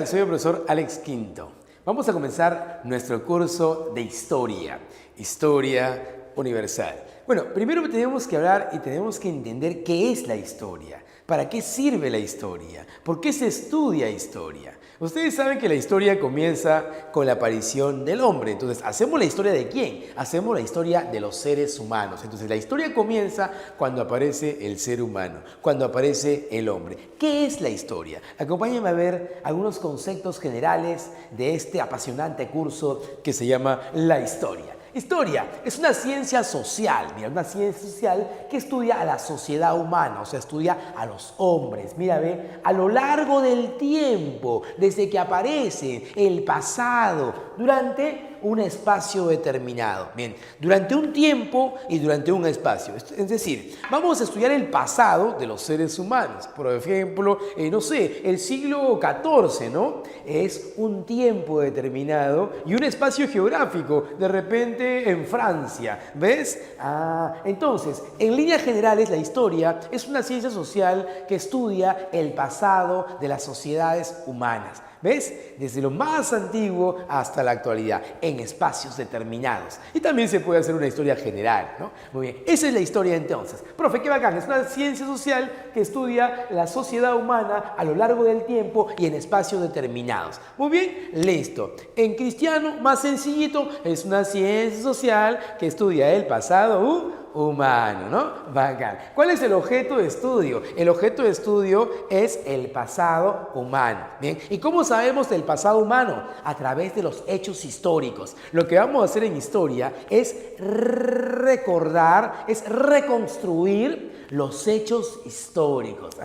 tal? Soy el profesor Alex Quinto. Vamos a comenzar nuestro curso de Historia Universal. Bueno, primero tenemos que hablar y tenemos que entender qué es la historia, para qué sirve la historia, por qué se estudia historia. Ustedes saben que la historia comienza con la aparición del hombre. Entonces, ¿hacemos la historia de quién? Hacemos la historia de los seres humanos. Entonces, la historia comienza cuando aparece el ser humano, cuando aparece el hombre. ¿Qué es la historia? Acompáñenme a ver algunos conceptos generales de este apasionante curso que se llama la historia. Historia es una ciencia social, mira, una ciencia social que estudia a la sociedad humana, o sea, estudia a los hombres. Mira, ve, a lo largo del tiempo, desde que aparecen, el pasado, durante un espacio determinado. Bien, durante un tiempo y durante un espacio. Es decir, vamos a estudiar el pasado de los seres humanos. Por ejemplo, no sé, el siglo XIV, ¿no? Es un tiempo determinado y un espacio geográfico, de repente en Francia. ¿Ves? Entonces, en líneas generales, la historia es una ciencia social que estudia el pasado de las sociedades humanas. ¿Ves? Desde lo más antiguo hasta la actualidad, en espacios determinados. Y también se puede hacer una historia general, ¿no? Muy bien, esa es la historia entonces. Profe, qué bacán, es una ciencia social que estudia la sociedad humana a lo largo del tiempo y en espacios determinados. Muy bien, listo. En cristiano, más sencillito, es una ciencia social que estudia el pasado humano, ¿no? Bacán. ¿Cuál es el objeto de estudio? El objeto de estudio es el pasado humano. Bien. ¿Y cómo sabemos del pasado humano? A través de los hechos históricos. Lo que vamos a hacer en historia es recordar, es reconstruir los hechos históricos.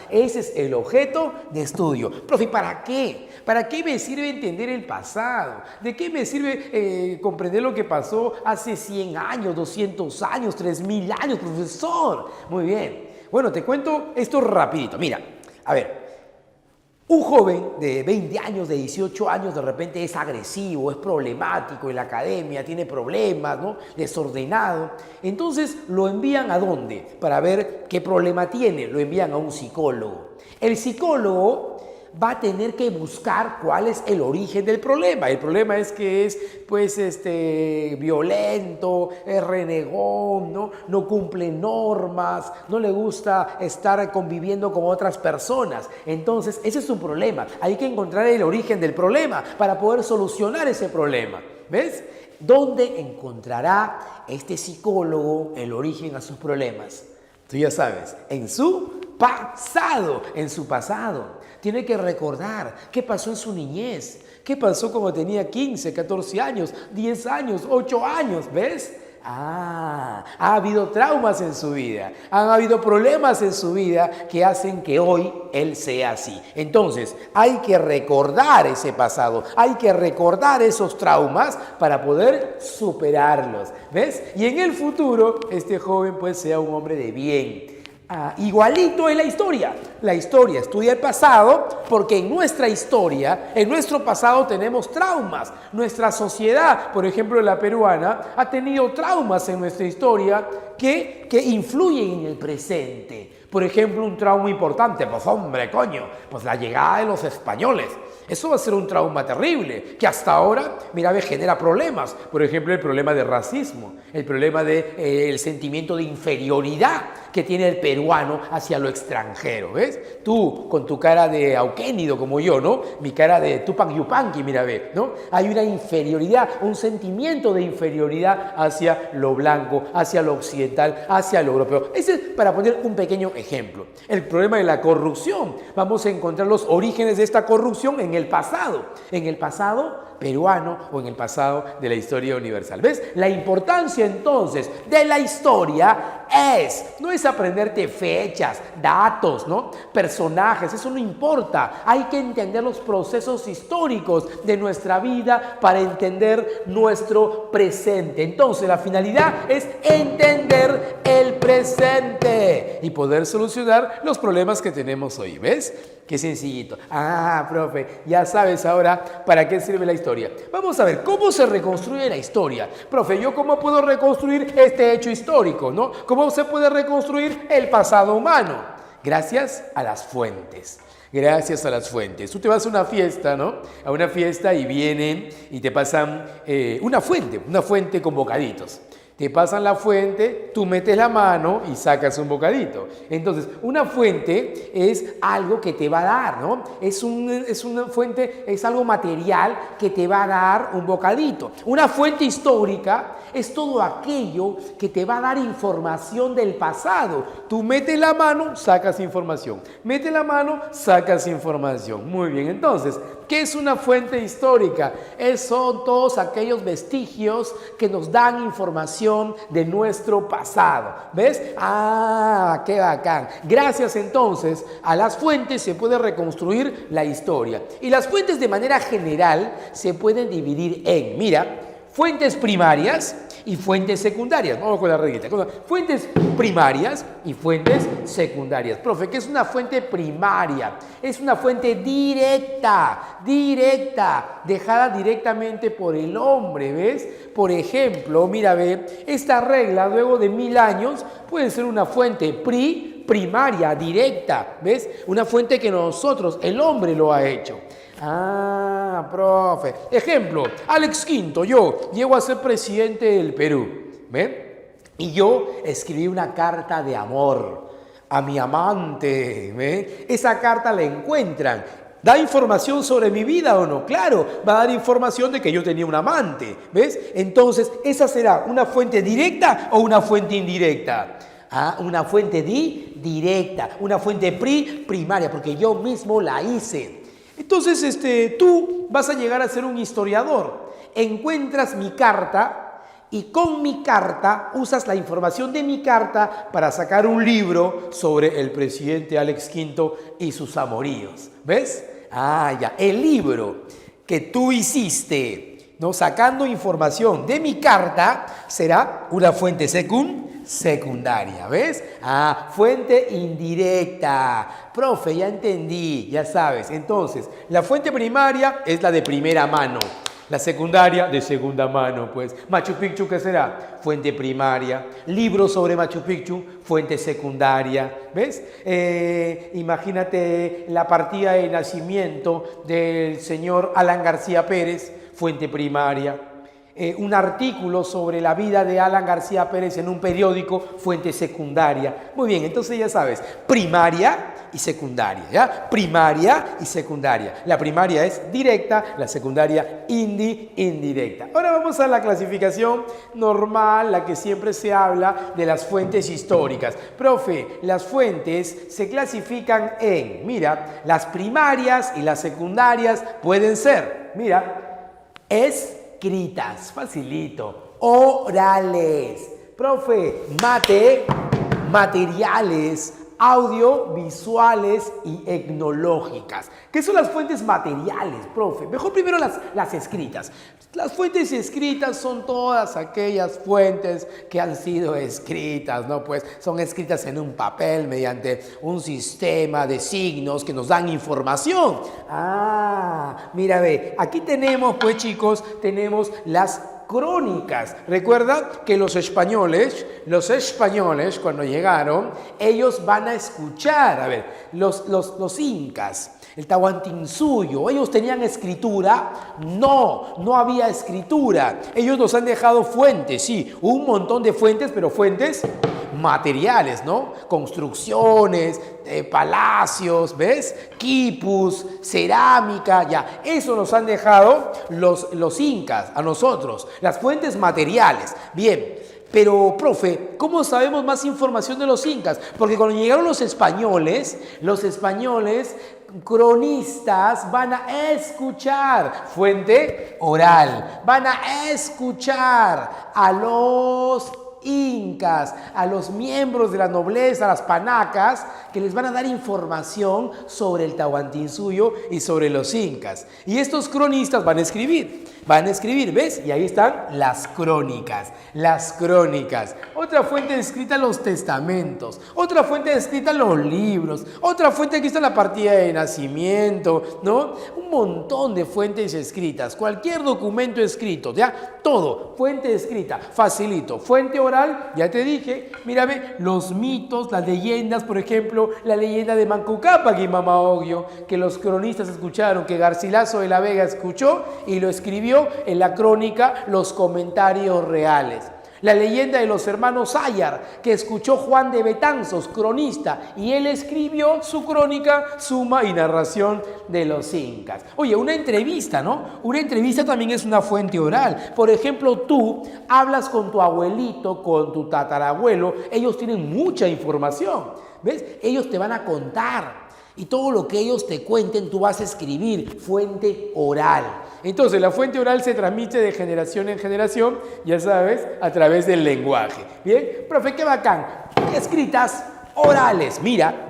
Ese es el objeto de estudio. Profe, ¿para qué? ¿Para qué me sirve entender el pasado? ¿De qué me sirve comprender lo que pasó hace 100 años, 200 años, 3000 años, profesor? Muy bien. Bueno, te cuento esto rapidito. Mira, a ver. Un joven de 20 años, de 18 años, de repente es agresivo, es problemático en la academia, tiene problemas, ¿no? Desordenado. Entonces, ¿lo envían a dónde? Para ver qué problema tiene. Lo envían a un psicólogo. El psicólogo va a tener que buscar cuál es el origen del problema. El problema es que es, pues, violento, es renegón, ¿no? No cumple normas, no le gusta estar conviviendo con otras personas. Entonces, ese es un problema. Hay que encontrar el origen del problema para poder solucionar ese problema. ¿Ves? ¿Dónde encontrará este psicólogo el origen a sus problemas? Tú ya sabes, en su pasado, Tiene que recordar qué pasó en su niñez, qué pasó cuando tenía 15, 14 años, 10 años, 8 años, ¿ves? Ha habido traumas en su vida, han habido problemas en su vida que hacen que hoy él sea así. Entonces, hay que recordar ese pasado, hay que recordar esos traumas para poder superarlos, ¿ves? Y en el futuro, este joven pues sea un hombre de bien. Igualito es la historia. La historia estudia el pasado porque en nuestra historia, en nuestro pasado tenemos traumas. Nuestra sociedad, por ejemplo la peruana, ha tenido traumas en nuestra historia que influyen en el presente. Por ejemplo, un trauma importante, pues hombre, pues la llegada de los españoles. Eso va a ser un trauma terrible, que hasta ahora, mira, genera problemas. Por ejemplo, el problema de racismo, el problema del sentimiento de inferioridad que tiene el peruano hacia lo extranjero, ¿ves? Tú, con tu cara de auquénido como yo, ¿no? Mi cara de Tupac Yupanqui, mira, ve, ¿no? Hay una inferioridad, un sentimiento de inferioridad hacia lo blanco, hacia lo occidental, hacia lo europeo. Ese es para poner un pequeño ejemplo. El problema de la corrupción. Vamos a encontrar los orígenes de esta corrupción en el pasado peruano o en el pasado de la historia universal. ¿Ves? La importancia entonces de la historia no es aprenderte fechas, datos, ¿no? Personajes, eso no importa. Hay que entender los procesos históricos de nuestra vida para entender nuestro presente. Entonces, la finalidad es entender el presente y poder solucionar los problemas que tenemos hoy. ¿Ves? Qué sencillito. Profe, ya sabes ahora para qué sirve la historia. Vamos a ver, ¿cómo se reconstruye la historia? Profe, ¿yo cómo puedo reconstruir este hecho histórico, no? ¿Cómo se puede reconstruir el pasado humano? Gracias a las fuentes. Gracias a las fuentes. Tú te vas a una fiesta, ¿no? A una fiesta y vienen y te pasan una fuente con bocaditos. Te pasan la fuente, tú metes la mano y sacas un bocadito. Entonces, una fuente es algo que te va a dar, ¿no? Es una fuente, es algo material que te va a dar un bocadito. Una fuente histórica es todo aquello que te va a dar información del pasado. Tú metes la mano, sacas información. Metes la mano, sacas información. Muy bien, entonces, ¿qué es una fuente histórica? Son todos aquellos vestigios que nos dan información de nuestro pasado. ¿Ves? ¡Ah, qué bacán! Gracias entonces a las fuentes se puede reconstruir la historia. Y las fuentes de manera general se pueden dividir en, mira, fuentes primarias y fuentes secundarias. Vamos con la reglita. Fuentes primarias y fuentes secundarias. Profe, ¿qué es una fuente primaria? Es una fuente directa, dejada directamente por el hombre, ¿ves? Por ejemplo, mira, ve, esta regla luego de 1000 años puede ser una fuente primaria, directa, ¿ves? Una fuente que nosotros, el hombre, lo ha hecho. Ah, profe. Ejemplo, Alex Quinto, yo llego a ser presidente del Perú, ¿ven? Y yo escribí una carta de amor a mi amante, ¿ven? Esa carta la encuentran. ¿Da información sobre mi vida o no? Claro, va a dar información de que yo tenía un amante, ¿ves? Entonces, ¿esa será una fuente directa o una fuente indirecta? Ah, una fuente directa, una fuente primaria, porque yo mismo la hice. Entonces, tú vas a llegar a ser un historiador. Encuentras mi carta y con mi carta usas la información de mi carta para sacar un libro sobre el presidente Alex Quinto y sus amoríos. ¿Ves? Ah, ya. El libro que tú hiciste, ¿no? Sacando información de mi carta será una fuente secundaria, ¿ves? Ah, fuente indirecta. Profe, ya entendí, ya sabes. Entonces, la fuente primaria es la de primera mano. La secundaria de segunda mano, pues. Machu Picchu, ¿qué será? Fuente primaria. Libros sobre Machu Picchu, fuente secundaria. ¿Ves? Imagínate la partida de nacimiento del señor Alan García Pérez, fuente primaria. Un artículo sobre la vida de Alan García Pérez en un periódico, fuente secundaria. Muy bien, entonces ya sabes, primaria y secundaria, ¿ya? Primaria y secundaria. La primaria es directa, la secundaria indirecta. Ahora vamos a la clasificación normal, la que siempre se habla de las fuentes históricas. Profe, las fuentes se clasifican en, mira, las primarias y las secundarias pueden ser, mira, escritas, facilito, orales, profe, materiales, audiovisuales y etnológicas. ¿Qué son las fuentes materiales, profe? Mejor primero las escritas. Las fuentes escritas son todas aquellas fuentes que han sido escritas, ¿no? Pues son escritas en un papel mediante un sistema de signos que nos dan información. Ah, mira, ve, aquí tenemos, pues chicos, tenemos las crónicas. Recuerda que los españoles cuando llegaron, ellos van a escuchar, a ver, los incas, el Tahuantinsuyo, ellos tenían escritura, no había escritura. Ellos nos han dejado fuentes, sí, un montón de fuentes, pero fuentes materiales, ¿no? Construcciones, palacios, ¿ves? Quipus, cerámica, ya. Eso nos han dejado los incas a nosotros, las fuentes materiales. Bien, pero, profe, ¿cómo sabemos más información de los incas? Porque cuando llegaron los españoles, cronistas van a escuchar, fuente oral, van a escuchar a los incas, a los miembros de la nobleza, a las panacas, que les van a dar información sobre el Tahuantinsuyo y sobre los incas. Y estos cronistas van a escribir. van a escribir, ¿ves? Y ahí están las crónicas, las crónicas. Otra fuente escrita, los testamentos. Otra fuente escrita, los libros. Otra fuente aquí está la partida de nacimiento, ¿no? Un montón de fuentes escritas. Cualquier documento escrito, ¿ya? Todo, fuente escrita, facilito. Fuente oral, ya te dije, mírame, los mitos, las leyendas, por ejemplo, la leyenda de Manco Cápac y Mama Oglio, que los cronistas escucharon, que Garcilaso de la Vega escuchó y lo escribió en la crónica Los Comentarios Reales. La leyenda de los hermanos Ayar, que escuchó Juan de Betanzos, cronista, y él escribió su crónica, suma y narración de los incas. Oye, una entrevista, ¿no? Una entrevista también es una fuente oral. Por ejemplo, tú hablas con tu abuelito, con tu tatarabuelo, ellos tienen mucha información, ¿ves? Ellos te van a contar. Y todo lo que ellos te cuenten, tú vas a escribir, fuente oral. Entonces, la fuente oral se transmite de generación en generación, ya sabes, a través del lenguaje. Bien, profe, qué bacán. Escritas orales. Mira.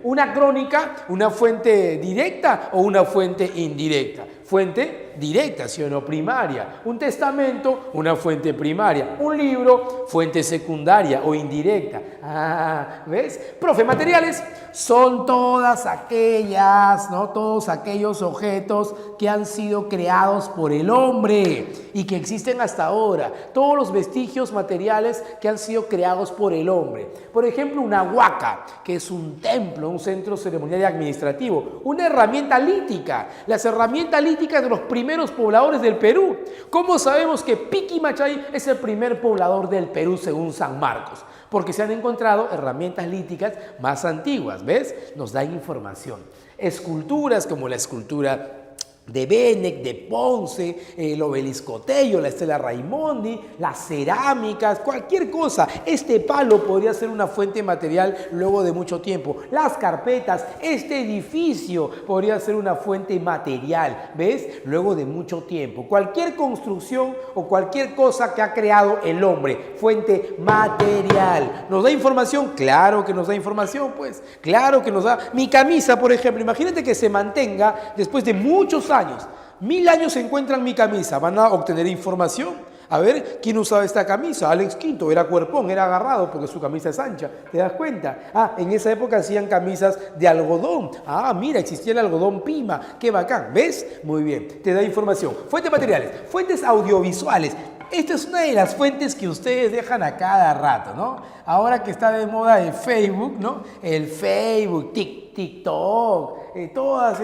Una crónica, una fuente directa o una fuente indirecta. Fuente directa, ¿sí o no? Primaria. Un testamento, una fuente primaria. Un libro, fuente secundaria o indirecta. Ah, ¿ves? Profe, materiales son todas aquellas, ¿no? Todos aquellos objetos que han sido creados por el hombre y que existen hasta ahora. Todos los vestigios materiales que han sido creados por el hombre. Por ejemplo, una huaca, que es un templo, un centro ceremonial y administrativo. Una herramienta lítica. Las herramientas líticas de los primeros pobladores del Perú. ¿Cómo sabemos que Piquimachay es el primer poblador del Perú según San Marcos? Porque se han encontrado herramientas líticas más antiguas, ¿ves? Nos da información. Esculturas como la escultura de Benec, de Ponce, el obelisco Tello, la estela Raimondi, las cerámicas, cualquier cosa. Este palo podría ser una fuente material luego de mucho tiempo. Las carpetas, este edificio podría ser una fuente material, ¿ves? Luego de mucho tiempo. Cualquier construcción o cualquier cosa que ha creado el hombre, fuente material. ¿Nos da información? Claro que nos da información, pues. Claro que nos da. Mi camisa, por ejemplo, imagínate que se mantenga después de muchos años. 1000 años se encuentran mi camisa. ¿Van a obtener información? A ver, ¿quién usaba esta camisa? Alex Quinto, era cuerpón, era agarrado porque su camisa es ancha. ¿Te das cuenta? Ah, en esa época hacían camisas de algodón. Ah, mira, existía el algodón Pima. ¡Qué bacán! ¿Ves? Muy bien, te da información. Fuentes materiales, fuentes audiovisuales. Esta es una de las fuentes que ustedes dejan a cada rato, ¿no? Ahora que está de moda el Facebook, ¿no? El Facebook, TikTok, todas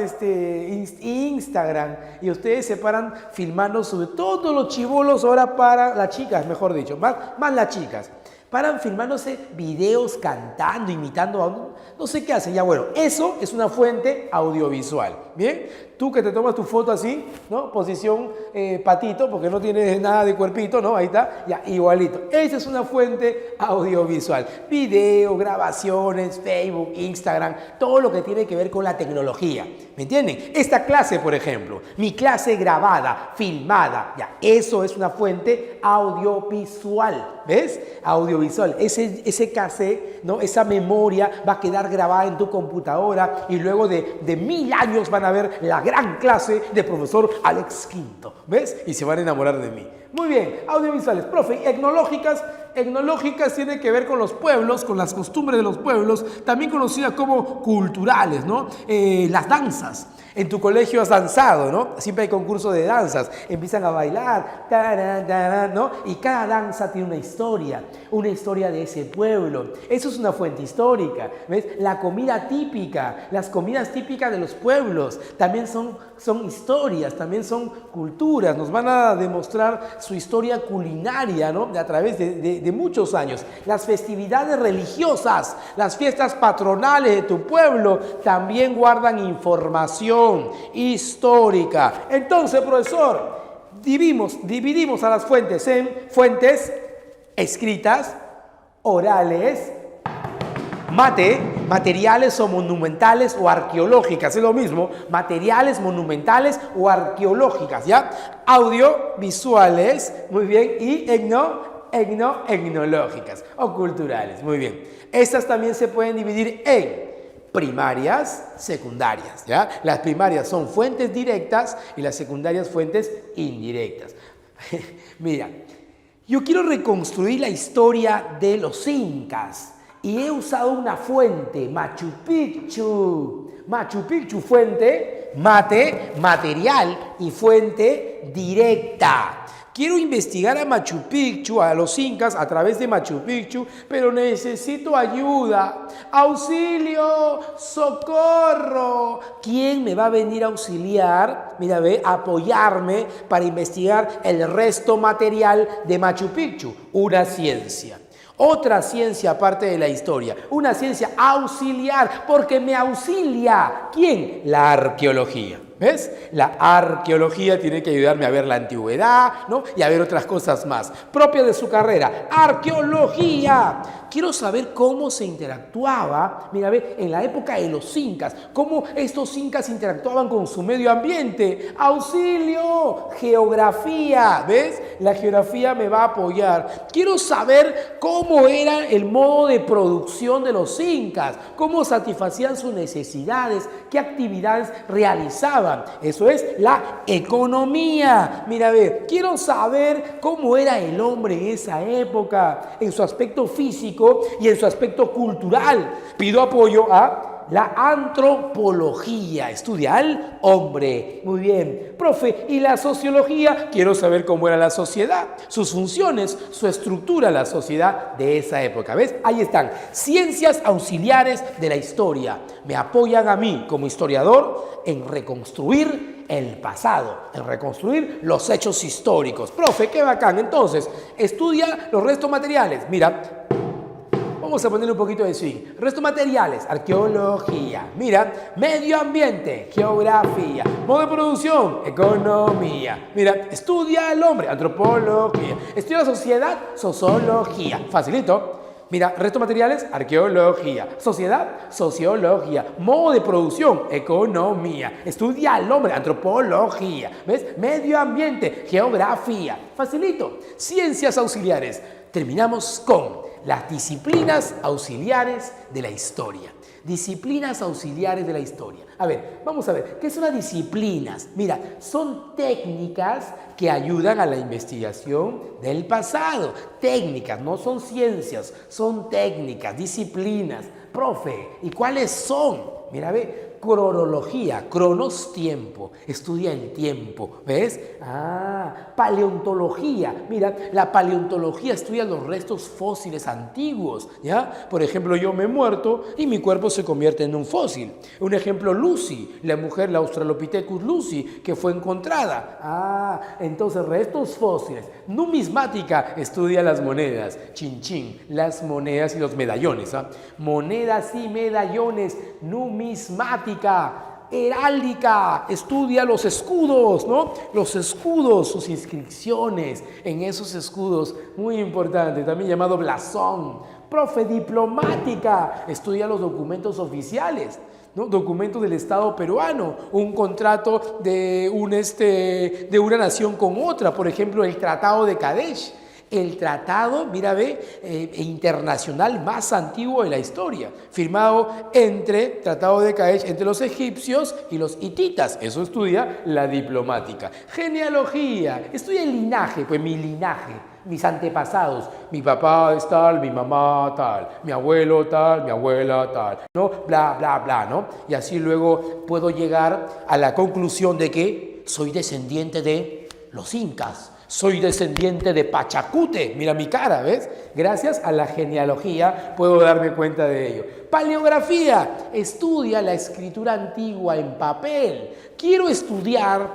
Instagram, y ustedes se paran filmando, sobre todo los chibolos ahora para las chicas, mejor dicho, más las chicas. Paran filmándose videos cantando, imitando a no sé qué hacen. Ya bueno, eso es una fuente audiovisual. Bien, tú que te tomas tu foto así, ¿no? Posición patito, porque no tienes nada de cuerpito, ¿no? Ahí está, ya, igualito. Esa es una fuente audiovisual. Video, grabaciones, Facebook, Instagram, todo lo que tiene que ver con la tecnología. ¿Me entienden? Esta clase, por ejemplo, mi clase grabada, filmada, ya, eso es una fuente audiovisual. ¿Ves? Audiovisual. Ese cassette, ¿no? Esa memoria va a quedar grabada en tu computadora y luego de 1000 años van a ver la gran clase de profesor Alex Quinto. ¿Ves? Y se van a enamorar de mí. Muy bien, audiovisuales. Profe, etnológicas. Etnológicas tiene que ver con los pueblos, con las costumbres de los pueblos, también conocidas como culturales, ¿no? Las danzas. En tu colegio has danzado, ¿no? Siempre hay concursos de danzas. Empiezan a bailar, ¿no? Y cada danza tiene una historia de ese pueblo. Eso es una fuente histórica, ¿ves? La comida típica, las comidas típicas de los pueblos también son historias, también son culturas. Nos van a demostrar su historia culinaria, ¿no? A través de muchos años. Las festividades religiosas, las fiestas patronales de tu pueblo también guardan información histórica. Entonces, profesor, dividimos a las fuentes en fuentes escritas, orales, materiales o monumentales o arqueológicas, es lo mismo, materiales, monumentales o arqueológicas, ¿ya? Audiovisuales, muy bien, y etnológicas o culturales, muy bien. Estas también se pueden dividir en primarias, secundarias, ¿ya? Las primarias son fuentes directas y las secundarias fuentes indirectas. Mira, yo quiero reconstruir la historia de los incas y he usado una fuente, Machu Picchu. Machu Picchu, fuente, material y fuente directa. Quiero investigar a Machu Picchu, a los incas, a través de Machu Picchu, pero necesito ayuda. ¡Auxilio! ¡Socorro! ¿Quién me va a venir a auxiliar? Mira, ve, a apoyarme para investigar el resto material de Machu Picchu. Una ciencia. Otra ciencia aparte de la historia. Una ciencia auxiliar, porque me auxilia. ¿Quién? La arqueología. ¿Ves? La arqueología tiene que ayudarme a ver la antigüedad, ¿no? Y a ver otras cosas más. Propia de su carrera, arqueología. Quiero saber cómo se interactuaba, mira, ve, en la época de los incas, cómo estos incas interactuaban con su medio ambiente. ¡Auxilio! Geografía, ¿ves? La geografía me va a apoyar. Quiero saber cómo era el modo de producción de los incas, cómo satisfacían sus necesidades, qué actividades realizaban. Eso es la economía. Mira, a ver, quiero saber cómo era el hombre en esa época, en su aspecto físico y en su aspecto cultural. Pido apoyo a la antropología, estudia al hombre. Muy bien, profe, ¿y la sociología? Quiero saber cómo era la sociedad, sus funciones, su estructura, la sociedad de esa época. ¿Ves? Ahí están, ciencias auxiliares de la historia. Me apoyan a mí como historiador en reconstruir el pasado, en reconstruir los hechos históricos. Profe, qué bacán. Entonces, estudia los restos materiales. Mira, vamos a ponerle un poquito de swing. Restos materiales, arqueología. Mira, medio ambiente, geografía. Modo de producción, economía. Mira, estudia al hombre, antropología. Estudia la sociedad, sociología. Facilito. Mira, restos materiales, arqueología. Sociedad, sociología. Modo de producción, economía. Estudia al hombre, antropología. ¿Ves? Medio ambiente, geografía. Facilito. Ciencias auxiliares. Terminamos con las disciplinas auxiliares de la historia. Disciplinas auxiliares de la historia. A ver, vamos a ver, ¿qué son las disciplinas? Mira, son técnicas que ayudan a la investigación del pasado. Técnicas, no son ciencias, son técnicas, disciplinas. Profe, ¿y cuáles son? Mira, ve. Cronología, cronos tiempo, estudia el tiempo, ¿ves? Paleontología, mira, la paleontología estudia los restos fósiles antiguos, ¿ya? Por ejemplo, yo me he muerto y mi cuerpo se convierte en un fósil. Un ejemplo, Lucy, la mujer, la Australopithecus Lucy, que fue encontrada. Entonces, restos fósiles. Numismática, estudia las monedas, chin chin, las monedas y los medallones, monedas y medallones, numismática. Heráldica, estudia los escudos, ¿no? Los escudos, sus inscripciones en esos escudos, muy importante, también llamado blasón. Profe, diplomática, estudia los documentos oficiales, ¿no? Documentos del Estado peruano, un contrato de una nación con otra, por ejemplo, el Tratado de Kadesh. El tratado, mira, ve, internacional más antiguo de la historia, firmado Tratado de Kadesh entre los egipcios y los hititas. Eso estudia la diplomática. Genealogía, estudia el linaje, pues mi linaje, mis antepasados. Mi papá es tal, mi mamá tal, mi abuelo tal, mi abuela tal, ¿no? Bla, bla, bla, ¿no? Y así luego puedo llegar a la conclusión de que soy descendiente de los incas. Soy descendiente de Pachacute, mira mi cara, ¿ves? Gracias a la genealogía puedo darme cuenta de ello. Paleografía, estudia la escritura antigua en papel. Quiero estudiar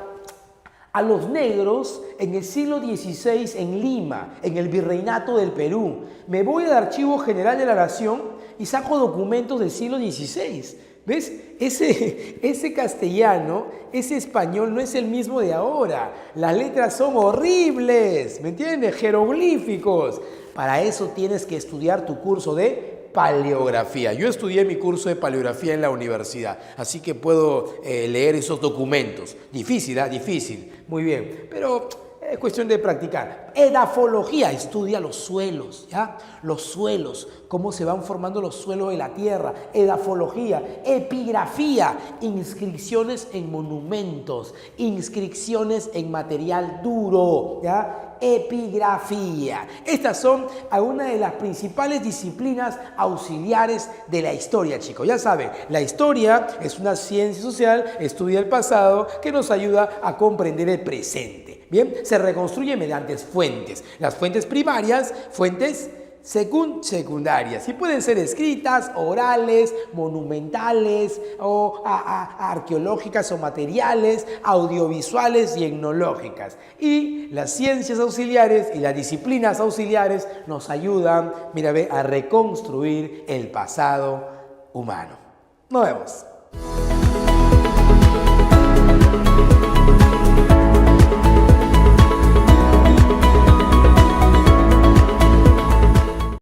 a los negros en el siglo XVI en Lima, en el Virreinato del Perú. Me voy al Archivo General de la Nación y saco documentos del siglo XVI. ¿Ves? Ese castellano, ese español no es el mismo de ahora. Las letras son horribles, ¿me entiendes? Jeroglíficos. Para eso tienes que estudiar tu curso de paleografía. Yo estudié mi curso de paleografía en la universidad, así que puedo leer esos documentos. Difícil, ¿eh? Difícil. Muy bien. Pero Es cuestión de practicar. Edafología, estudia los suelos, ¿ya? Los suelos, cómo se van formando los suelos de la tierra. Edafología. Epigrafía, inscripciones en monumentos, inscripciones en material duro, ¿ya? Epigrafía. Estas son algunas de las principales disciplinas auxiliares de la historia, chicos. Ya saben, la historia es una ciencia social, estudia el pasado, que nos ayuda a comprender el presente. Bien, se reconstruye mediante fuentes. Las fuentes primarias, fuentes secundarias. Y pueden ser escritas, orales, monumentales, o arqueológicas o materiales, audiovisuales y etnológicas. Y las ciencias auxiliares y las disciplinas auxiliares nos ayudan, mira, a reconstruir el pasado humano. Nos vemos.